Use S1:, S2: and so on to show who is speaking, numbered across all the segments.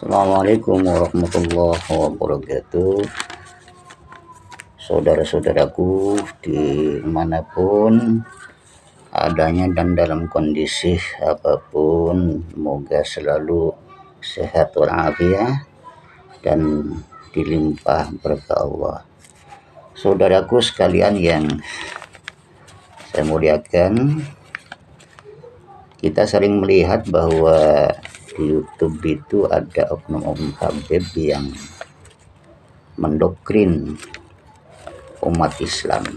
S1: Assalamualaikum warahmatullahi wabarakatuh. Saudara-saudaraku dimanapun adanya dan dalam kondisi apapun, semoga selalu sehat walafiat dan dilimpah berkah Allah. Saudaraku sekalian yang saya muliakan, kita sering melihat bahwa di YouTube itu ada oknum-oknum Habib yang mendoktrin umat Islam,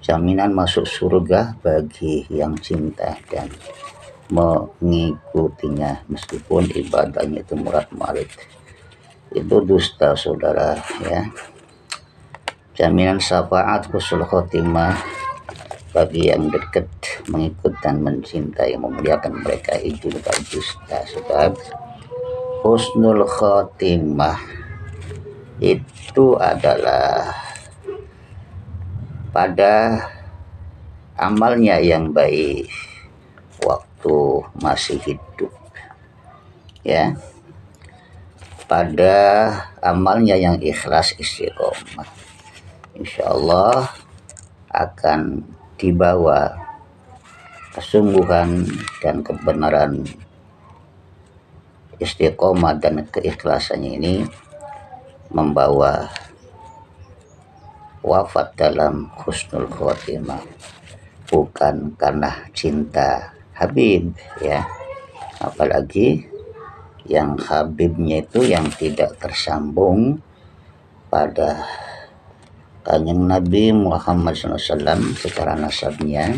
S1: jaminan masuk surga bagi yang cinta dan mengikutinya meskipun ibadahnya itu murad-marid. Itu dusta, saudara, ya. Jaminan syafaat husnul khotimah bagi yang dekat, mengikut dan mencintai, memuliakan mereka itu juga dusta. Sebab husnul khotimah itu adalah pada amalnya yang baik waktu masih hidup, ya, pada amalnya yang ikhlas istiqomah, insya Allah akan dibawa kesungguhan dan kebenaran istiqomah dan keikhlasannya ini membawa wafat dalam husnul khotimah, bukan karena cinta Habib, ya, apalagi yang Habibnya itu yang tidak tersambung pada Kanjeng Nabi Muhammad SAW secara nasabnya,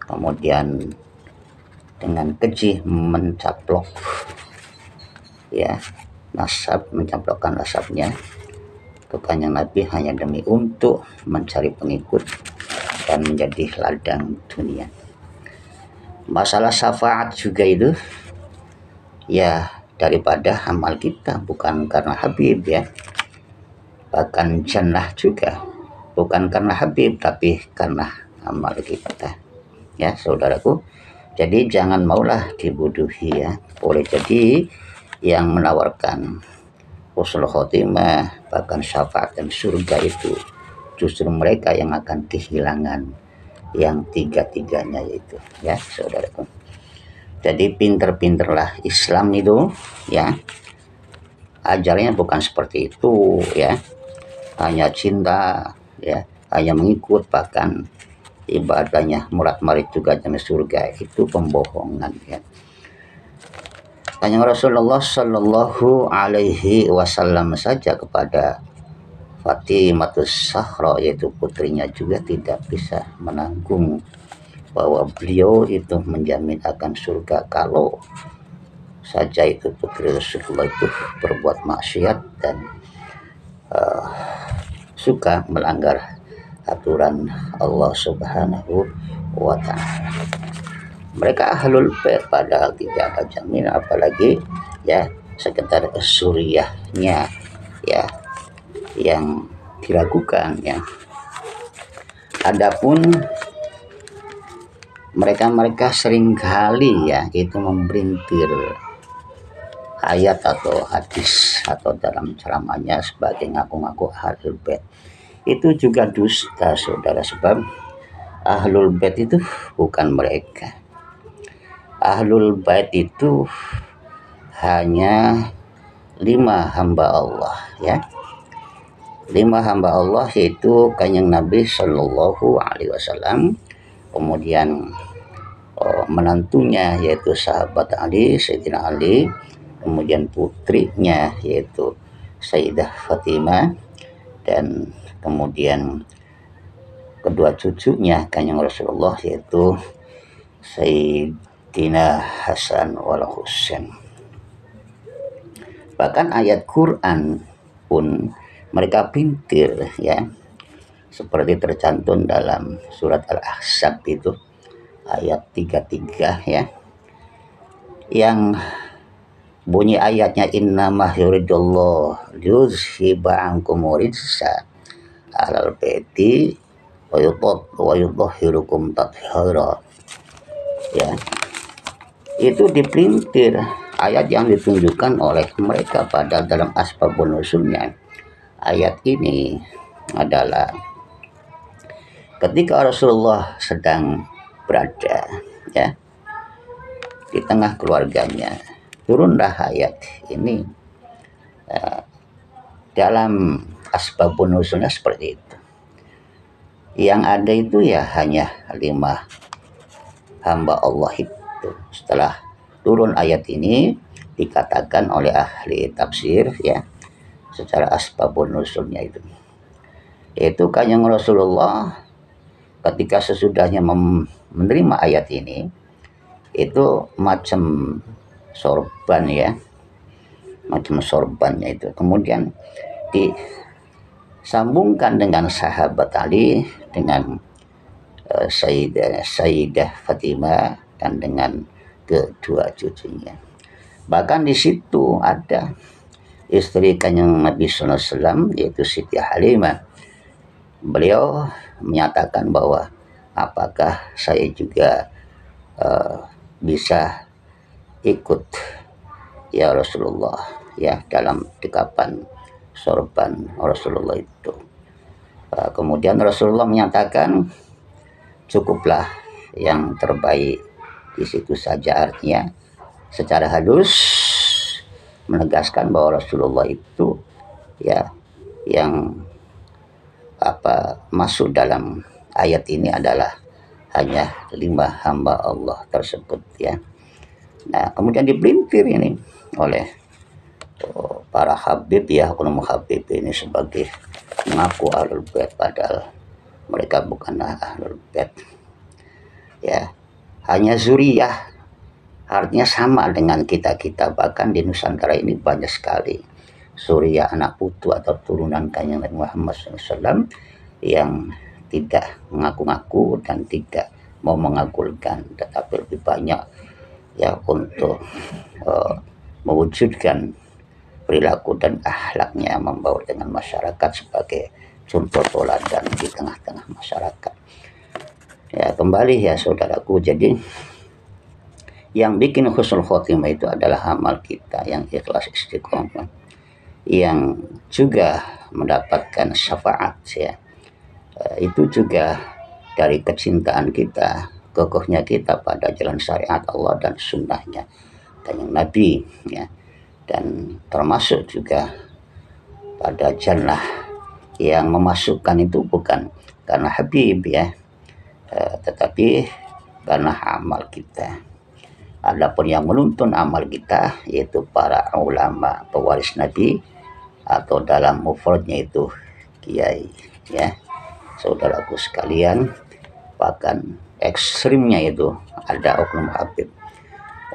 S1: kemudian dengan keji mencaplok, ya, mencaplokkan nasabnya ke Kanjeng Nabi hanya demi untuk mencari pengikut dan menjadi ladang dunia. Masalah syafaat juga itu, ya, daripada amal kita, bukan karena Habib, ya. Bahkan jannah juga bukan karena Habib tapi karena amal kita, ya, saudaraku. Jadi jangan maulah dibodohi, ya. Boleh jadi yang menawarkan husnul khotimah bahkan syafaat dan surga itu justru mereka yang akan kehilangan yang tiga-tiganya, yaitu, ya, saudaraku. Jadi pinter-pinterlah Islam itu, ya, ajarnya bukan seperti itu, ya, hanya cinta, ya, hanya mengikut, bahkan ibadahnya murad-marid juga demi surga. Itu pembohongan, ya. Kanjeng Rasulullah Shallallahu Alaihi Wasallam saja kepada Fatimatus Zahra, yaitu putrinya, juga tidak bisa menanggung bahwa beliau itu menjamin akan surga kalau saja itu putri Rasulullah itu berbuat maksiat dan suka melanggar aturan Allah Subhanahu wa Ta'ala. Mereka ahlul bait padahal tidak ada jaminan, apalagi, ya, sekedar suriahnya, ya, yang diragukan, ya. Adapun mereka seringkali, ya, itu memberintir ayat atau hadis atau dalam ceramahnya sebagai ngaku-ngaku ahlul bait. Itu juga dusta, saudara, sebab ahlul bait itu bukan mereka. Ahlul bait itu hanya 5 hamba Allah, ya. 5 hamba Allah yaitu Kanjeng Nabi Shallallahu Alaihi Wasallam, kemudian menantunya yaitu sahabat Ali, Sayyidina Ali, kemudian putrinya yaitu Sayyidah Fatimah, dan kemudian kedua cucunya Kanjeng Rasulullah yaitu Sayyidina Hasan wal Husain. Bahkan ayat Quran pun mereka pintir, ya, seperti tercantum dalam surat Al-Ahzab itu ayat 33, ya, yang bunyi ayatnya innama yuridullah yuzhiba ankum rijsa ahlal baiti wa yudhhirukum tathira, ya. Itu dipelintir ayat yang ditunjukkan oleh mereka pada dalam asbabun nuzulnya ayat ini adalah ketika Rasulullah sedang berada ya di tengah keluarganya, turunlah ayat ini. Dalam asbabun nuzulnya seperti itu. Yang ada itu ya hanya 5 hamba Allah itu. Setelah turun ayat ini dikatakan oleh ahli tafsir ya secara asbabun nuzulnya itu. Yaitu Kanjeng Rasulullah ketika sesudahnya menerima ayat ini itu macam sorban ya, macam sorbannya itu kemudian disambungkan dengan sahabat Ali, dengan Sayyidah Fatimah dan dengan kedua cucunya. Bahkan di situ ada istri Kanjeng Nabi Sallallahu Alaihi Wasallam yaitu Siti Halimah. Beliau menyatakan bahwa apakah saya juga bisa ikut ya Rasulullah ya dalam dekapan sorban Rasulullah itu. Kemudian Rasulullah menyatakan cukuplah yang terbaik di situ saja, artinya secara halus menegaskan bahwa Rasulullah itu ya yang masuk dalam ayat ini adalah hanya 5 hamba Allah tersebut ya. Nah kemudian dipelintir ini oleh para habib ya, oknum habib ini sebagai mengaku ahlul bait padahal mereka bukanlah ahlul bait ya, hanya zuriyah, artinya sama dengan kita-kita. Bahkan di Nusantara ini banyak sekali zuriyah anak putu atau turunan Kanjeng Nabi Muhammad SAW yang tidak mengaku-ngaku dan tidak mau mengagulkan, tetapi lebih banyak ya untuk mewujudkan perilaku dan akhlaknya, membaur dengan masyarakat sebagai contoh teladan di tengah-tengah masyarakat. Ya kembali ya saudaraku, jadi yang bikin husnul khotimah itu adalah amal kita yang ikhlas istiqomah, yang juga mendapatkan syafaat ya. Itu juga dari kecintaan kita, kokohnya kita pada jalan syariat Allah dan sunnahnya Kanjeng Nabi ya, dan termasuk juga pada jannah yang memasukkan itu bukan karena Habib ya, tetapi karena amal kita. Adapun yang menuntun amal kita yaitu para ulama pewaris Nabi atau dalam mufradnya itu kiai ya. Saudaraku sekalian, bahkan ekstrimnya itu ada oknum habib,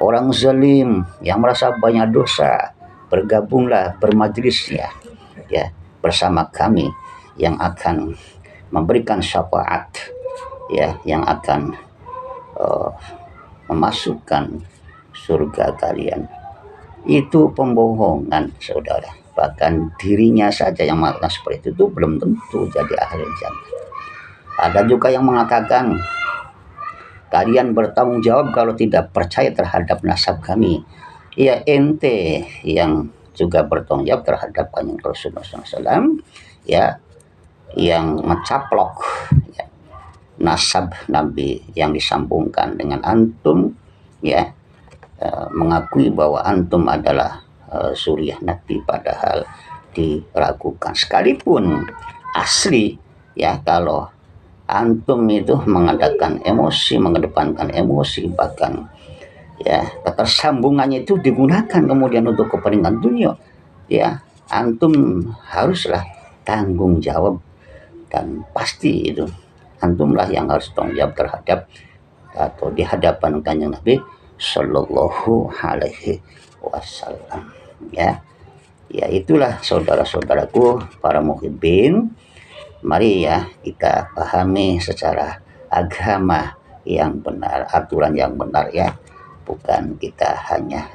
S1: orang zalim yang merasa banyak dosa, bergabunglah bermajlis ya bersama kami yang akan memberikan syafaat ya, yang akan memasukkan surga kalian. Itu pembohongan saudara. Bahkan dirinya saja yang mengatakan seperti itu belum tentu jadi ahli jannah. Ada juga yang mengatakan kalian bertanggung jawab kalau tidak percaya terhadap nasab kami. Ya ente yang juga bertanggung jawab terhadap Kanjeng Rasulullah SAW ya, yang mencaplok ya, nasab Nabi yang disambungkan dengan antum ya, mengakui bahwa antum adalah suriah Nabi padahal diragukan. Sekalipun asli ya, kalau antum itu mengadakan emosi, mengedepankan emosi, bahkan ya ketersambungannya itu digunakan kemudian untuk kepentingan dunia ya, antum haruslah tanggung jawab, dan pasti itu antumlah yang harus tanggung jawab terhadap atau di hadapan Kanjeng Nabi Sallallahu Alaihi Wasallam ya. Ya itulah saudara-saudaraku para muhibbin, mari ya kita pahami secara agama yang benar, aturan yang benar ya, bukan kita hanya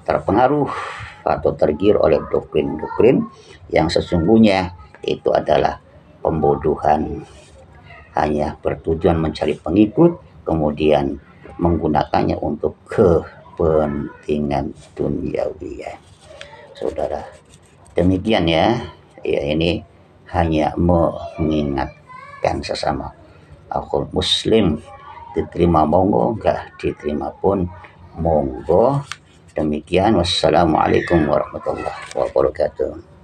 S1: terpengaruh atau tergiur oleh doktrin-doktrin yang sesungguhnya itu adalah pembodohan, hanya bertujuan mencari pengikut kemudian menggunakannya untuk kepentingan duniawi ya. Saudara, demikian ya. Ya, ini hanya mengingatkan sesama akhul muslim, diterima monggo, enggak diterima pun monggo. Demikian, wassalamualaikum warahmatullahi wabarakatuh.